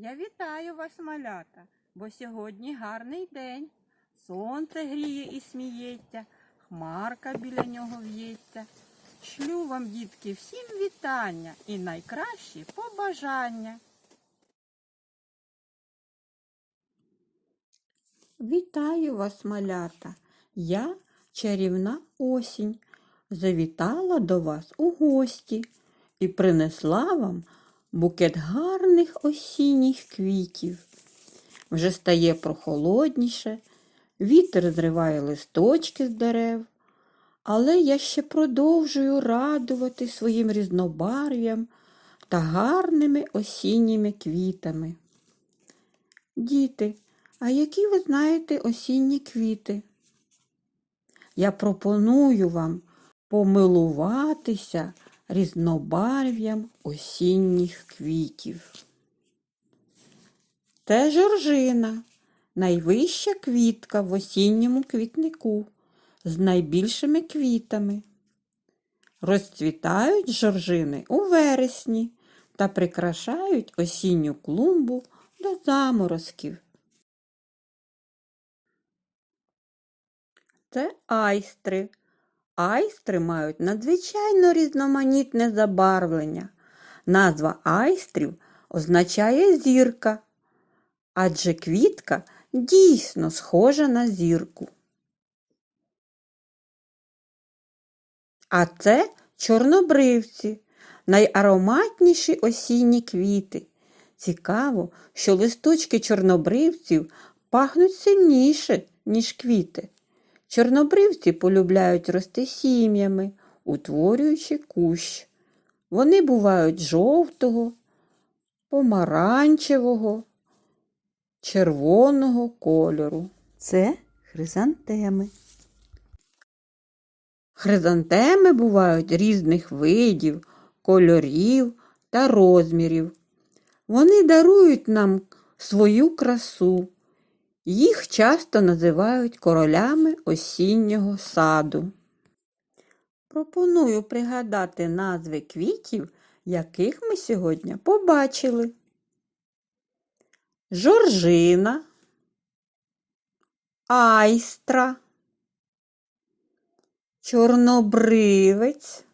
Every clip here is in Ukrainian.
Я вітаю вас, малята, бо сьогодні гарний день. Сонце гріє і сміється, хмарка біля нього в'ється. Шлю вам, дітки, всім вітання і найкращі побажання. Вітаю вас, малята! Я, чарівна осінь, завітала до вас у гості і принесла вам букет гарних осінніх квітів. Вже стає прохолодніше, вітер зриває листочки з дерев, але я ще продовжую радувати своїм різнобарв'ям та гарними осінніми квітами. Діти, а які ви знаєте осінні квіти? Я пропоную вам помилуватися різнобарв'ям осінніх квітів. Це жоржина, найвища квітка в осінньому квітнику з найбільшими квітами. Розцвітають жоржини у вересні та прикрашають осінню клумбу до заморозків. Це айстри. Айстри мають надзвичайно різноманітне забарвлення. Назва айстрів означає зірка, адже квітка дійсно схожа на зірку. А це чорнобривці, найароматніші осінні квіти. Цікаво, що листочки чорнобривців пахнуть сильніше, ніж квіти. Чорнобривці полюбляють рости сім'ями, утворюючи кущ. Вони бувають жовтого, помаранчевого, червоного кольору. Це хризантеми. Хризантеми бувають різних видів, кольорів та розмірів. Вони дарують нам свою красу. Їх часто називають королями осіннього саду. Пропоную пригадати назви квітів, яких ми сьогодні побачили. Жоржина, айстра, чорнобривець,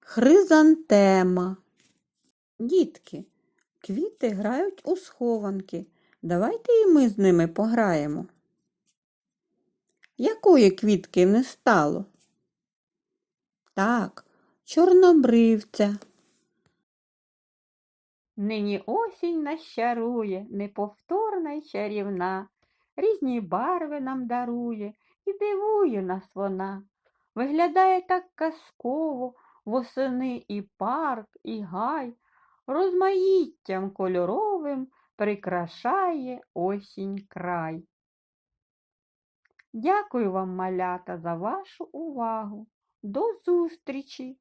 хризантема. Дітки, квіти грають у схованки. Давайте і ми з ними пограємо. Якої квітки не стало? Так, чорнобривця. Нині осінь нас чарує, неповторна й чарівна. Різні барви нам дарує і дивує нас вона. Виглядає так казково восени і парк, і гай. Розмаїттям кольоровим прикрашає осінь край. Дякую вам, малята, за вашу увагу. До зустрічі!